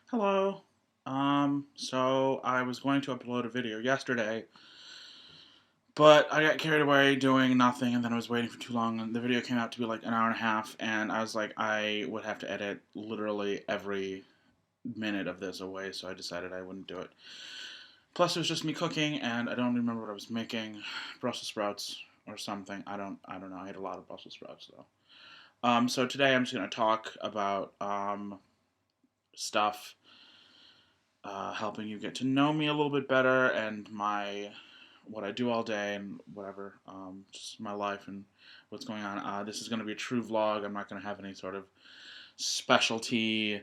Hello. So I was going to upload a video yesterday, but I got carried away doing nothing, and then I was waiting for too long, and the video came out to be like an hour and a half, and I was like, I would have to edit literally every minute of this away, so I decided I wouldn't do it. Plus, it was just me cooking, and I don't remember what I was making, Brussels sprouts or something. I don't know. I had a lot of Brussels sprouts though. So today I'm just gonna talk about stuff helping you get to know me a little bit better and my what I do all day and whatever, just my life and what's going on. This is going to be a true vlog. I'm not going to have any sort of specialty,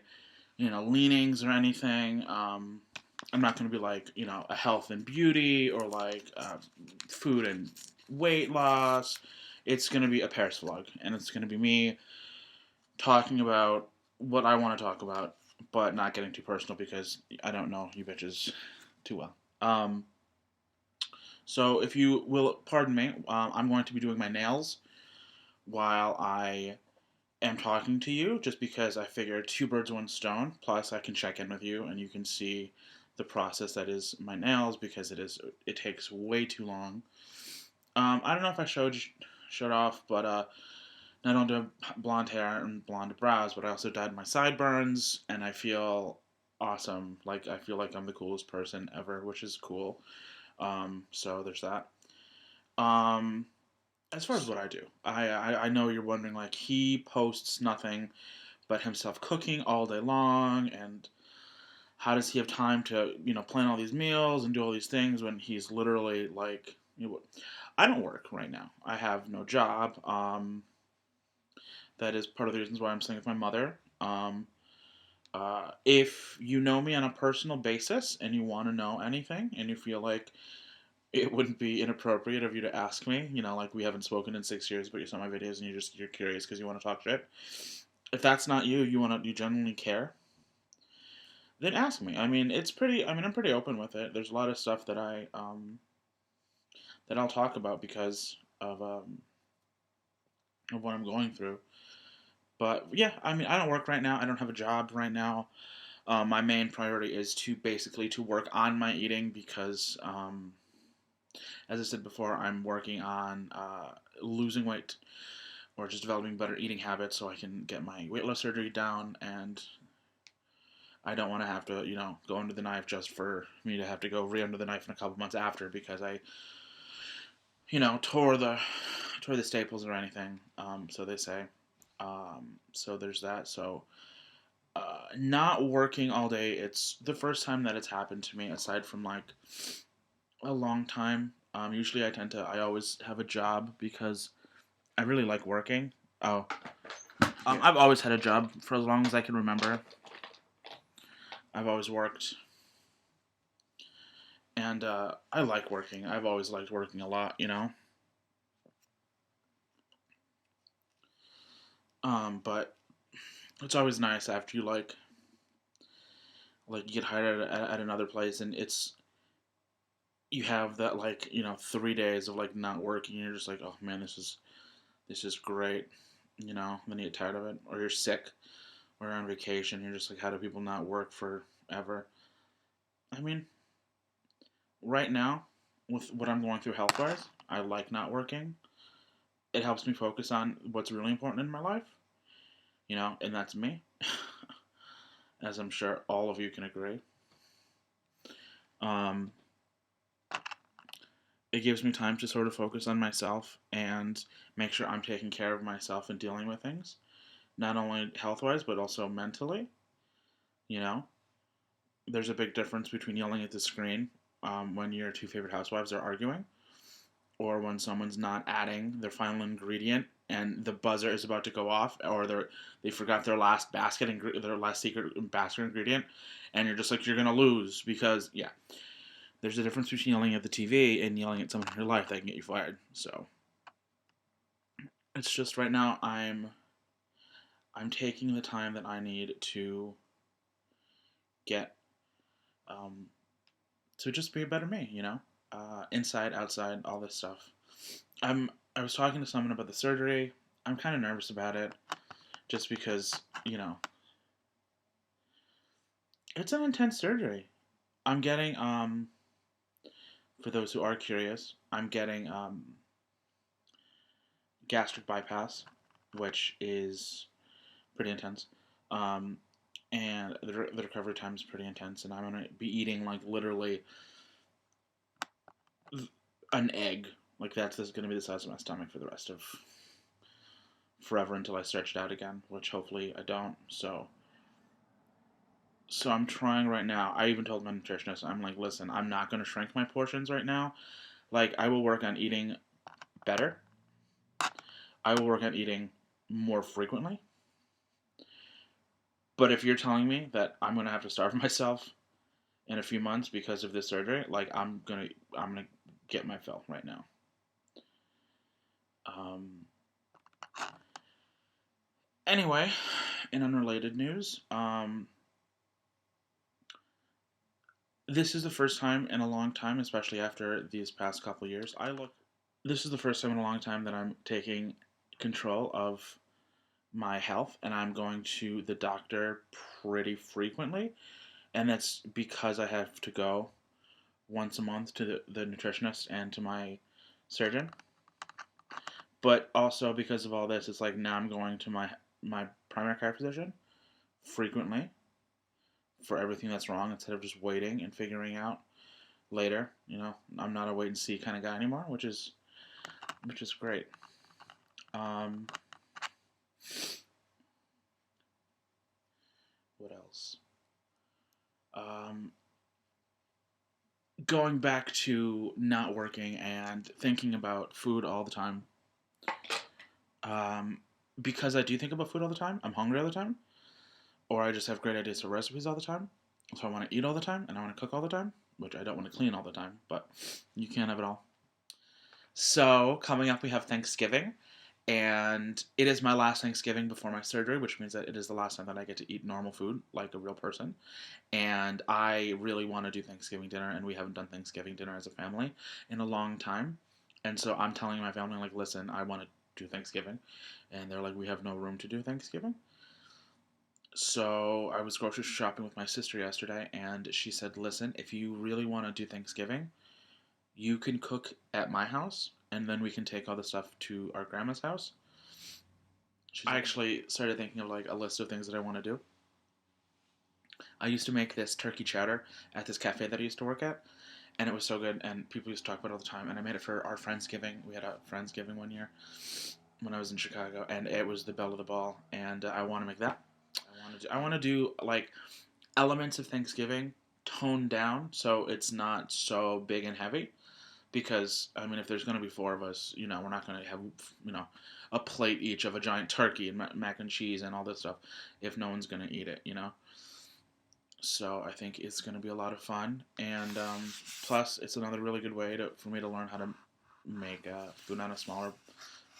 leanings or anything. I'm not going to be like, a health and beauty or like food and weight loss. It's going to be a Paris vlog, and it's going to be me talking about what I want to talk about, but not getting too personal because I don't know you bitches too well. So if you will pardon me, I'm going to be doing my nails while I am talking to you, just because I figured two birds, one stone. Plus, I can check in with you, and you can see the process that is my nails because it takes way too long. I don't know if I showed off, but not only do I have blonde hair and blonde brows, but I also dyed my sideburns, and I feel awesome. Like I feel like I'm the coolest person ever, which is cool. So there's that. Um, as far as what I do, I know you're wondering. Like he posts nothing but himself cooking all day long, and how does he have time to plan all these meals and do all these things when he's literally like I don't work right now. I have no job. That is part of the reasons why I'm staying with my mother. If you know me on a personal basis and you want to know anything and you feel like it wouldn't be inappropriate of you to ask me, like we haven't spoken in 6 years, but you saw my videos and you're curious because you want to talk shit. If that's not you, you genuinely care, then ask me. I mean, it's pretty. I mean, I'm pretty open with it. There's a lot of stuff that I'll talk about because of what I'm going through. But yeah, I mean, I don't work right now. I don't have a job right now. My main priority is to basically to work on my eating because, as I said before, I'm working on losing weight or just developing better eating habits so I can get my weight loss surgery down. And I don't want to have to, go under the knife just for me to have to go re under the knife in a couple months after because I, tore the staples or anything. So they say. So there's that. So not working all day. It's the first time that it's happened to me, aside from like a long time. Usually, I always have a job because I really like working. Oh, I've always had a job for as long as I can remember. I've always worked, and I like working. I've always liked working a lot. But it's always nice after you like you get hired at another place, and you have that like 3 days of like not working. And you're just like, oh man, this is great. Then you get tired of it, or you're sick, or you're on vacation. You're just like, how do people not work forever? I mean, right now, with what I'm going through health wise, I like not working. It helps me focus on what's really important in my life, and that's me, as I'm sure all of you can agree. Um, it gives me time to sort of focus on myself and make sure I'm taking care of myself and dealing with things, not only health wise, but also mentally. You know, there's a big difference between yelling at the screen when your two favorite housewives are arguing, or when someone's not adding their final ingredient and the buzzer is about to go off, or they forgot their last their last secret basket ingredient, and you're just like you're gonna lose because yeah, there's a difference between yelling at the TV and yelling at someone in your life that can get you fired. So it's just right now I'm taking the time that I need to get um, to just be a better me. Inside, outside, all this stuff. I was talking to someone about the surgery. I'm kind of nervous about it, just because It's an intense surgery. I'm getting for those who are curious, I'm getting gastric bypass, which is pretty intense. Um, and the recovery time is pretty intense, and I'm gonna be eating like literally an egg. Like that's this is gonna be the size of my stomach for the rest of forever until I stretch it out again, which hopefully I don't. So I'm trying right now. I even told my nutritionist, I'm like, listen, I'm not gonna shrink my portions right now. Like I will work on eating better. I will work on eating more frequently. But if you're telling me that I'm gonna have to starve myself in a few months because of this surgery, like I'm gonna get my fill right now. Um, anyway, in unrelated news, this is the first time in a long time, especially after these past couple years. This is the first time in a long time that I'm taking control of my health, and I'm going to the doctor pretty frequently, and that's because I have to go once a month to the nutritionist and to my surgeon. But also because of all this, it's like now I'm going to my primary care physician frequently for everything that's wrong instead of just waiting and figuring out later. I'm not a wait and see kind of guy anymore, which is great. Um, what else? Um, Going back to not working and thinking about food all the time. Um, because I do think about food all the time. I'm hungry all the time, or I just have great ideas for recipes all the time. So I want to eat all the time and I want to cook all the time, which I don't want to clean all the time, but you can't have it all. So coming up, we have Thanksgiving, and it is my last Thanksgiving before my surgery, which means that it is the last time that I get to eat normal food like a real person. And I really want to do Thanksgiving dinner, and we haven't done Thanksgiving dinner as a family in a long time. And so I'm telling my family, like, listen, I want to do Thanksgiving, and they're like, we have no room to do Thanksgiving. So I was grocery shopping with my sister yesterday, and she said, listen, if you really want to do Thanksgiving, you can cook at my house, and then we can take all the stuff to our grandma's house. I actually started thinking of like a list of things that I want to do. I used to make this turkey chowder at this cafe that I used to work at, and it was so good, and people used to talk about it all the time. And I made it for our Friendsgiving. We had a Friendsgiving one year when I was in Chicago, and it was the belle of the ball. And I want to make that. I want to do like elements of Thanksgiving toned down so it's not so big and heavy. Because I mean, if there's going to be four of us, we're not going to have a plate each of a giant turkey and mac and cheese and all this stuff if no one's going to eat it. So I think it's going to be a lot of fun, and plus it's another really good way for me to learn how to make food on a smaller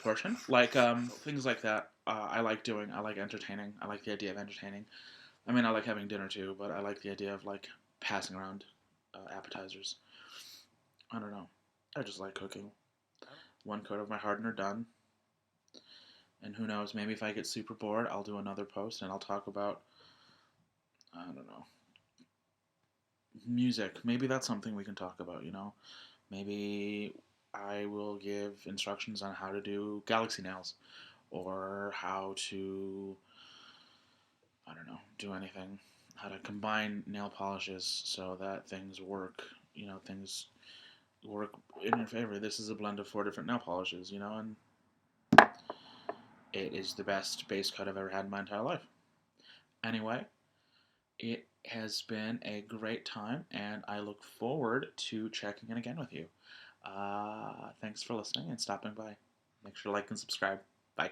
portion, like things like that. I like doing. I like entertaining. I like the idea of entertaining. I mean, I like having dinner too, but I like the idea of like passing around appetizers. I don't know. I just like cooking. One coat of my hardener done, and who knows? Maybe if I get super bored, I'll do another post and I'll talk about I don't know music. Maybe that's something we can talk about. Maybe I will give instructions on how to do galaxy nails or how to, I don't know, do anything. How to combine nail polishes so that things work, things work in your favor. This is a blend of 4 different nail polishes, and it is the best base coat I've ever had in my entire life. Anyway, it has been a great time, and I look forward to checking in again with you. Thanks for listening and stopping by. Make sure to like and subscribe. Bye.